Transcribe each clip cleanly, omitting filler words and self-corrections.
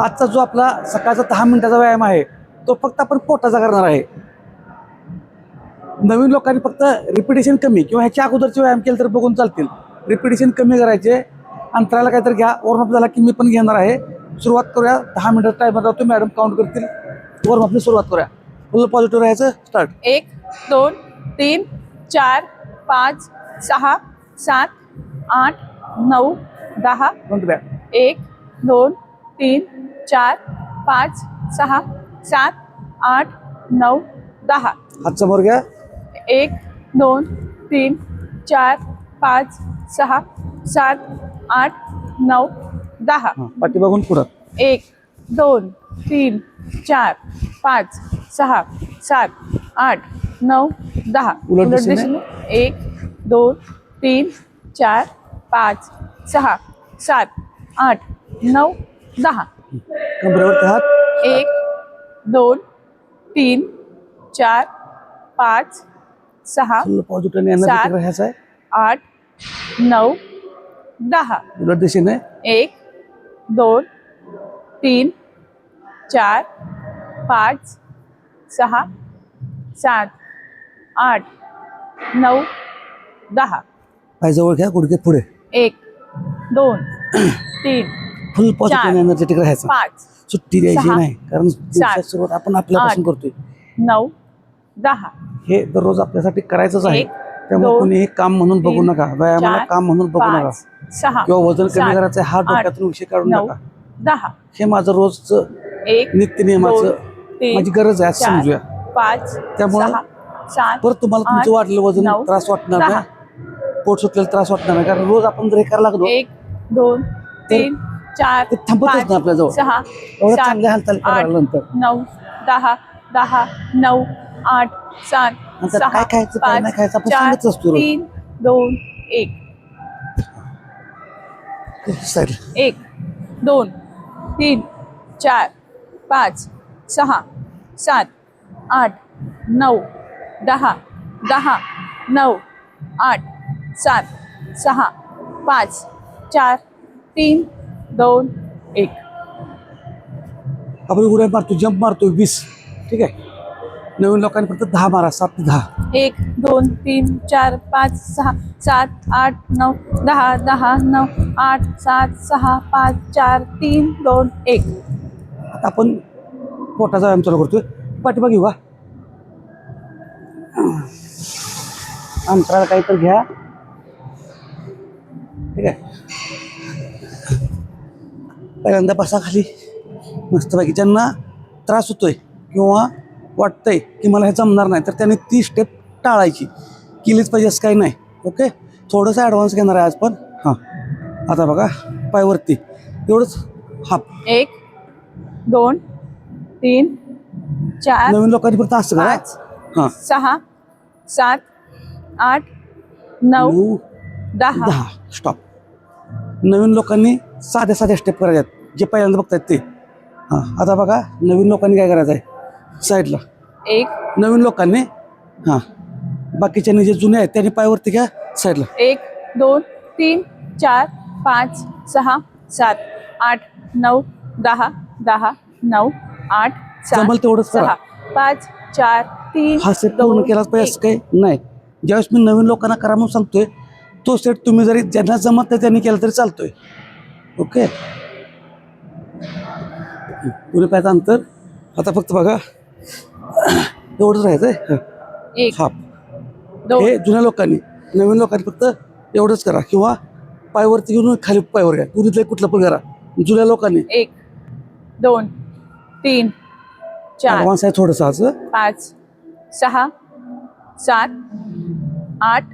आजचा जो आपला सकाळचा 10 मिनिटाचा व्यायाम आहे तो फक्त आपण पोटाचा करणार आहे. नवीन लोकांनी फक्त रिपिटेशन कमी किंवा ह्याच्या अगोदरचे व्यायाम केले तर बघून चालतील. रिपिटेशन कमी करायचे. अंतराला काहीतरी घ्या. वॉर्मअप झाला की मी पण घेणार आहे. सुरुवात करूया. 10 मिनिटाचा टाइमर राहतो. मॅडम काउंट करतील. वॉर्मअपची सुरुवात करूया. फुल पॉझिटिव्ह राहायचं. स्टार्ट. 1 2 3 4 5 6 7 8 9 10. 1 2 3 4 5 6 7 8 9 10. हात समोर घ्या. 1 2 3 4 5 6 7 8 9 10. पाठी बघून पुढं. 1 2 3 4 5 6 7 8 9 10. उलट उलट दिशेने. दिशेने. 1 2 3 4 5 6 7 8 9 10. कमरेवरती हात. 1 2 3 4 5 6 फुल पॉझिटिव्ह एनर्जेटिक राहायचं आहे. 8 9 10. उलट दिशेने. 1 2 3 4 5 6 7 8 9 10. पाय जवळ घ्या. गुडघे पुढे. 1 2 3 फुल पॉझिटिव्ह एनर्जेटिक राहायचं. 5 सुट्टी द्यायची 6 नाही कारण दिवसाची सुरुवात आपण आपल्यापासून करतोय. 9 10. हे दररोज आपल्यासाठी करायचंच आहे. 1 त्यामुळे 2 कोणी हे काम म्हणून बघू 3 नका. व्यायामाला 4 काम म्हणून बघू नका 5 6 किंवा वजन कमी 7 करायचं हा 8 डोक्यातून विषय काढू 9 नका. 10. हे माझं रोजचं 1 नित्यनियमाचं 3 माझी गरज आहे असं समजूया. 5 त्यामुळं 6 7 परत तुम्हाला तुमचं 8 वाढलेलं वजन 9 त्रास वाटणार 10. नाही. पोट सुटलेलं त्रास वाटणार नाही कारण रोज आपण जर हे करायला लागलो 1 2 3 4 ते थांबतच नाही आपल्याजवळ. 6 एवढं चांगल्या हालचाल करायनंतर 9 10 10 9 8 7 नंतर 6 काय खायचं काय नाही खायचं आपण सांगत असतो रोज. 3 2 1. साईडला. 1 2 3 4 5 6 7 8 9 10 10 9 8 7 6 5 4 3 2 1. आपण उड्या मारतो. जंप मारतो 20. ठीक आहे. नवीन लोकांनी फक्त 10 मारा. 7 ते 10. 1 2 3 4 5 6 7 8 9 10 10 9 8 7 6 5 4 3 2 1. आता आपण पोटाचा व्यायाम चालू करतोय. पाठीमाग घेऊ का. अंतराला काहीतरी घ्या. ठीक आहे. पहिल्यांदा बसा खाली मस्तपैकी. ज्यांना त्रास होतोय किंवा वाटतंय की मला हे जमणार नाही तर त्यांनी ती स्टेप टाळायची. केलीच पाहिजे असं काही नाही. ओके. थोडंसं ॲडव्हान्स घेणार आहे आज पण. हां आता बघा पायवरती एवढंच हाफ. 1 2 3 4 नवीन लोकांनी फक्त असं करा. 5 हां 6 7 8 9 9 10. 10. स्टॉप. नवीन लोकांनी साध्या साध्या स्टेप करायच्यात जे पहिल्यांदा बघतायत ते. हां आता बघा नवीन लोकांनी काय करायचं आहे. साईडला 1 नवीन लोकांनी. हां बाकीच्यांनी जे जुने आहेत त्यांनी पायवरती घ्या. साईडला. 1 2 3 4 5 6 7 8 9 10 10 9 8 जमल 7 तेवढंच करा. 6 5 4 3 हा सेट पूर्ण केलाच पाहिजे असं काही नाही. ज्यावेळेस मी नवीन लोकांना करा म्हणून सांगतोय तो सेट तुम्ही जरी ज्यांना जमत नाही त्यांनी केला तरी चालतोय. ओके. पुढे पायाचं अंतर आता फक्त बघा एवढंच राहायचंय. 1 हाफ. 2 हे जुन्या लोकांनी. नवीन लोकांनी फक्त एवढंच करा किंवा पायवरती घेऊन खाली पायवर घ्या. पुरीतलं कुठलं पण करा. जुन्या लोकांनी 1 2 3 4 ॲडव्हान्स आहे थोडंसं आज. 5 6 7 8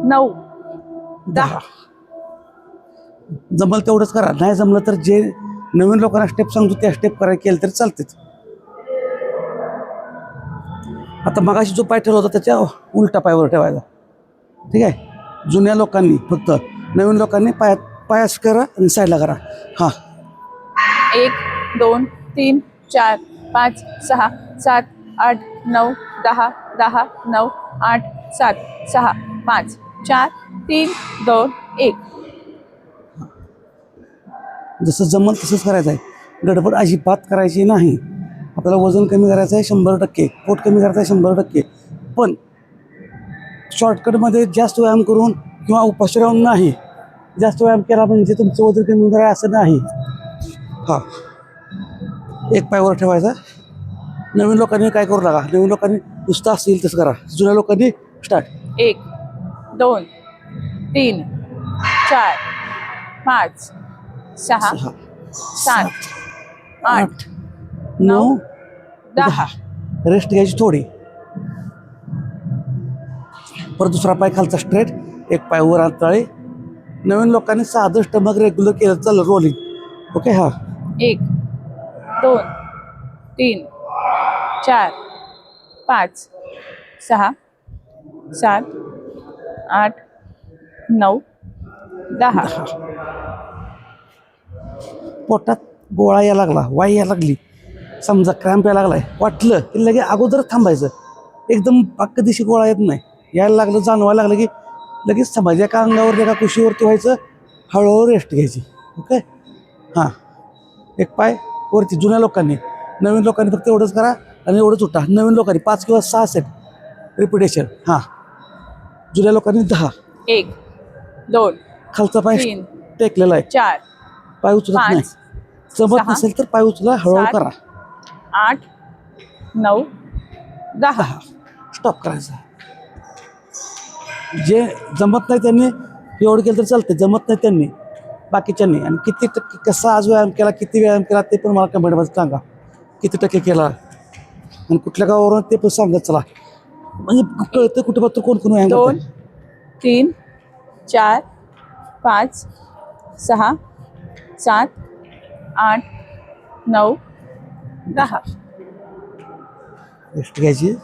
9 10. जमल तेवढंच करा. नाही जमलं तर जे नवीन लोकांना स्टेप सांगतो त्या स्टेप करायला केलं तरी चालतेच. आता मगाशी जो पाय ठेवला होता त्याच्या उलटा पायावर ठेवायचा. ठीक आहे. जुन्या लोकांनी फक्त. नवीन लोकांनी पायास करा आणि साईडला करा. हां 1 2 3 4 5 6 7 8 9 10 10 9 8 7 6 5 4 3 2 1. जसं जमल तसंच करायचं आहे. गडबड अजिबात करायची नाही. आपल्याला वजन कमी करायचं आहे 100%, पोट कमी करायचं आहे 100%. पण शॉर्टकटमध्ये जास्त व्यायाम करून किंवा उपाशी राहून नाही. जास्त व्यायाम केला म्हणजे तुमचं वजन कमी होणार आहे असं नाही. हां, एक पायावर ठेवायचा. नवीन लोकांनी काय करू नका. नवीन लोकांनी नुसतं असेल तसं करा. जुन्या लोकांनी स्टार्ट. 1 2 3 4 5 6 6 7 8 9 10. रेस्ट घ्यायची थोडी. परत दुसरा पाय खालचा स्ट्रेट, एक पाय वर तळे. नवीन लोकांनी साधं स्टमक रेग्युलर केलं चालेल रोलिंग. ओके. हां, 1 2 3 4 5 6 7 8 9 10. पोटात गोळा यायला लागला, वाई यायला लागली, समजा क्रॅम्प यायला लागलाय, वाटलं की लगे अगोदर थांबायचं. एकदम पाक्क दिशी गोळा येत नाही. यायला लागलं, जाणवायला लागलं की लगेच थांबायचं. एका अंगावर एका कुशीवरती व्हायचं, हळूहळू रेस्ट घ्यायची. ओके. हां, एक पाय वरती. जुन्या लोकांनी. नवीन लोकांनी फक्त एवढंच करा आणि एवढंच उठा. नवीन लोकांनी 5 किंवा 6 सेट रिपिटेशन. हां, जुन्या लोकांनी 10. 1 2 खालचा पाय 3 टेकलेला आहे, 4 पाय उचलत नाही. 5 जमत 6 नसेल तर पाय उचला, हळूहळू 7 करा. 8 9 10. स्टॉप करायचा. जे जमत नाही त्यांनी एवढं केलं तर चालतं. जमत नाही त्यांनी बाकीच्यांनी. आणि किती टक्के कसा आज व्यायाम केला, किती व्यायाम केला ते पण मला कमेंटमध्ये सांगा. किती टक्के केला आणि कुठल्या गावावरून ते पण सांगत चला. म्हणजे कळतं कुठे बघतो कोण कोण व्यायाम 2 करतं. 3 4 5 6 7 8 9 10. रेस्ट घ्यायची.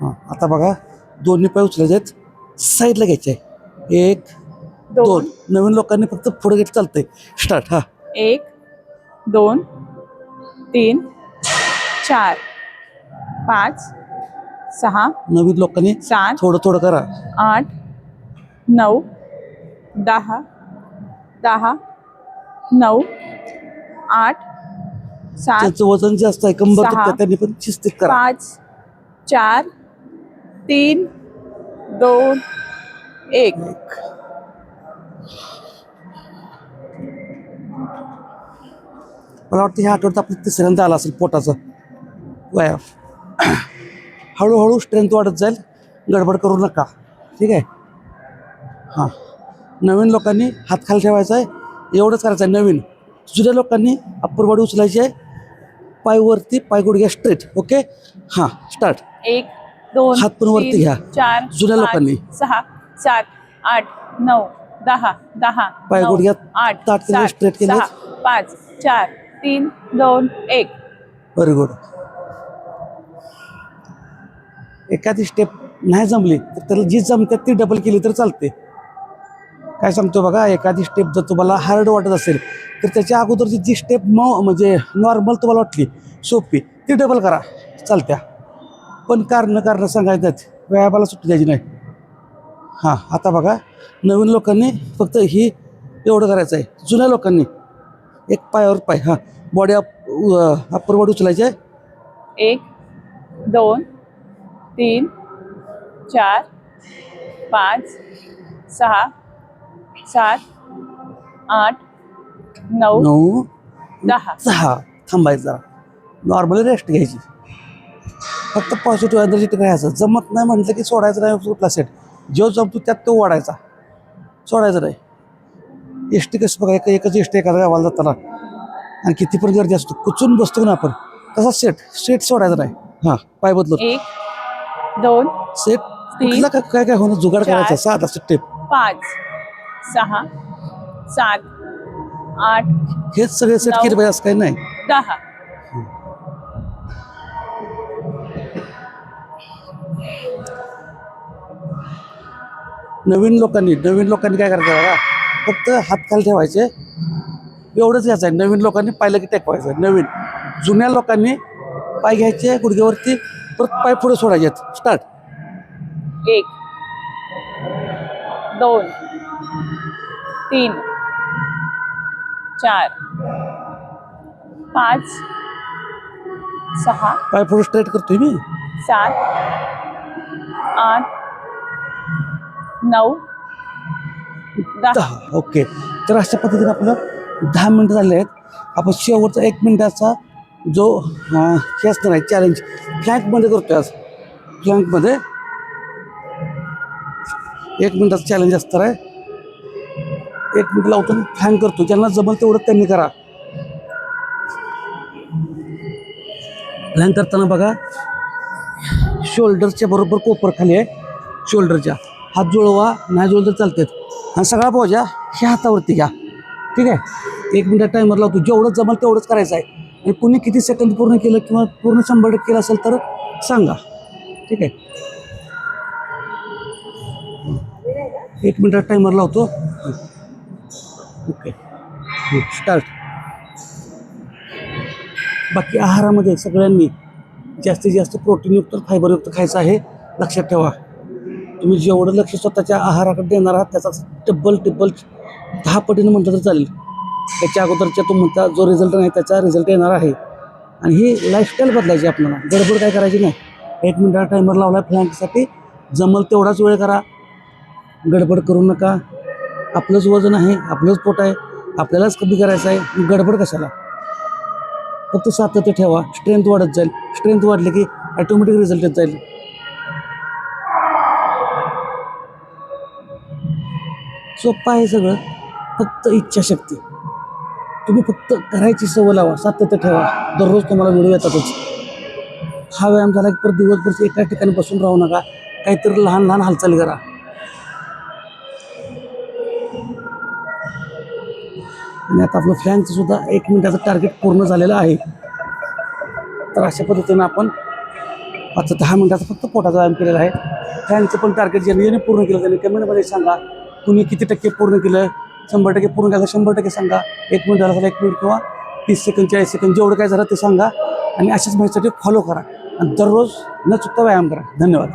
हां, आता बघा दोन्ही पाय उचलायचे आहेत, साईडला घ्यायचे आहे. 1 2. नवीन लोकांनी फक्त पुढे घेत चालतंय. स्टार्ट. हां, 1 2 3 4 5 6 नवीन लोकांनी 7 थोडं थोडं करा. 8 9 10 10 9 8 7 त्यांचं वजन जास्त आहे, कंबर सहा. दुखते, त्यांनी पण शिस्तीत करा. 5 4 3 2 1. मला वाटतं ह्या आठवड्यात आपलं तिसऱ्यांदा आला असेल पोटाचा व्यायाम. हळूहळू स्ट्रेंथ वाढत जाईल, गडबड करू नका. ठीक आहे. हां, नवीन लोकांनी हात खाली ठेवायचा आहे, एवढंच करायचं आहे. नवीन जुन्या लोकांनी अप्पर बॉडी उचलायची आहे, पाय वरती, पाय गुडघ्या स्ट्रेट. ओके. हां, स्टार्ट. 1 2 हात पण वरती 3 घ्या. 4 जुन्या लोकांनी 6 7 8 9 10 10 पाय 9 गुडघ्यात 8 ताठ केले, 7 स्ट्रेट केले. 6 5 4 3 2 1. Very good. एखादी स्टेप नाही जमली तर त्याला जी जमते ती डबल केली तर चालते. काय सांगतो बघा, एखादी स्टेप जर तुम्हाला हार्ड वाटत असेल तर त्याच्या अगोदरची जी स्टेप म्हणजे नॉर्मल तुम्हाला वाटली सोपी ती डबल करा, चालत्या. पण कारणं सांगायचं आहेत, व्यायामाला सुट्टी द्यायची नाही. हां, आता बघा नवीन लोकांनी फक्त ही एवढं करायचं आहे. जुन्या लोकांनी एक पायावर पाय. हां, बॉडी अप्पर बॉडी उचलायची आहे. 1 2 3 4 5 6 7 8 9 9 10. 10. थांबायचं जरा, नॉर्मली रेस्ट घ्यायची. फक्त पॉझिटिव्ह एनर्जेटिक राहायचं. जमत नाही म्हटलं की सोडायचं नाही. कुठला सेट जो जमतो त्यात तो वाढायचा, सोडायचं नाही. एस टी कसं बघा, एकच एस टी एखाद्या गावाला जाताना आणि किती पण गर्दी असतो, कुचून बसतो ना आपण, तसा सेट सोडायचा नाही. हां, पाय बदलून 1 2 सेट कुठला काय काय होणं जुगाड करायचा, साधा स्टेप. 5 6 7 8 हेच सगळे सेट केले पाहिजे असं काही नाही. 10. नवीन लोकांनी काय करायचं बघा, फक्त हात खाली ठेवायचे, एवढंच घ्यायचं आहे. नवीन लोकांनी पाहिलं की टेकवायचं. नवीन जुन्या लोकांनी पाय घ्यायचे गुडघ्यावरती, परत पाय पुढे सोडायचे. स्टार्ट. 1 2 3 4 5 6 पाय पुढे स्ट्रेट करतोय मी. 7 8 9 10. ओके. तर अशा पद्धतीने आपलं 10 मिनिटं झाले आहेत. आपण शेवटचा 1 मिनिटाचा जो हे असणार आहे चॅलेंज फ्लँकमध्ये करतोय आज. फ्लँकमध्ये 1 मिनिटाचं चॅलेंज असणार आहे. 1 मिनिट लावतो फ्लँक करतो. ज्यांना जमल तेवढं त्यांनी करा. फ्लँक करताना बघा शोल्डरच्या बरोबर कोपर खाली आहे. शोल्डरच्या हात जुळवा, नाही जुळलं तर चालतात. आणि सगळा बोजा ह्या हातावरती घ्या. ठीक आहे. 1 मिनिट टायमर लावतो. जेवढं जमल तेवढंच करायचं आहे. आणि कुणी किती सेकंद पूर्ण केलं किंवा पूर्ण 100% केलं असेल तर सांगा. ठीक आहे. 1 मिनिटात टायमर लावतो. Okay start. बाकी आहारामध्ये सगळ्यांनी जास्तीत जास्त प्रोटीनयुक्त फायबरयुक्त खायचं आहे. लक्षात ठेवा. तुम्ही जेवढं लक्ष स्वतःच्या आहाराकडे देणार आहात त्याचा टिब्बल 10 पटीनं म्हटलं तर चालेल. त्याच्या अगोदरच्या तुमचा जो रिझल्ट नाही त्याचा रिझल्ट येणार आहे. आणि ही लाईफस्टाईल बदलायची आपल्याला. गडबड काय करायची नाही. 1 मिनिटाचा टायमर लावला फ्लँकसाठी. जमल तेवढाच वेळ करा. गडबड करू नका. आपलंच वजन आहे, आपलंच पोट आहे, आपल्यालाच कमी करायचं आहे. गडबड कशाला. फक्त सातत्य ठेवा. स्ट्रेंथ वाढत जाईल. स्ट्रेंथ वाढली की ॲटोमॅटिक रिझल्ट येत जाईल. सोपं आहे सगळं. फक्त इच्छाशक्ती. तुम्ही फक्त करायची सवय लावा. सातत्य ठेवा. दररोज तुम्हाला व्हिडिओ येतातच. हा व्यायाम झाला की परत दिवसभर एका ठिकाणी बसून राहू नका. काहीतरी लहान लहान हालचाली करा. आणि आता आपलं फ्लँकचं सुद्धा 1 मिनिटाचं टार्गेट पूर्ण झालेलं आहे. तर अशा पद्धतीनं आपण 5 ते 10 मिनिटाचा फक्त पोटाचा व्यायाम केलेला आहे. फ्लँकचं पण टार्गेट ज्यांनी पूर्ण केलं त्यांनी कमेंटमध्ये सांगा. तुम्ही किती टक्के पूर्ण केलं. 100% पूर्ण केलं 100% सांगा. 1 मिनिट झाला 1 मिनिट किंवा 30 सेकंद 40 सेकंद जेवढं काय झालं ते सांगा. आणि अशाच माहितीसाठी फॉलो करा. आणि दररोज न चुकता व्यायाम करा. धन्यवाद.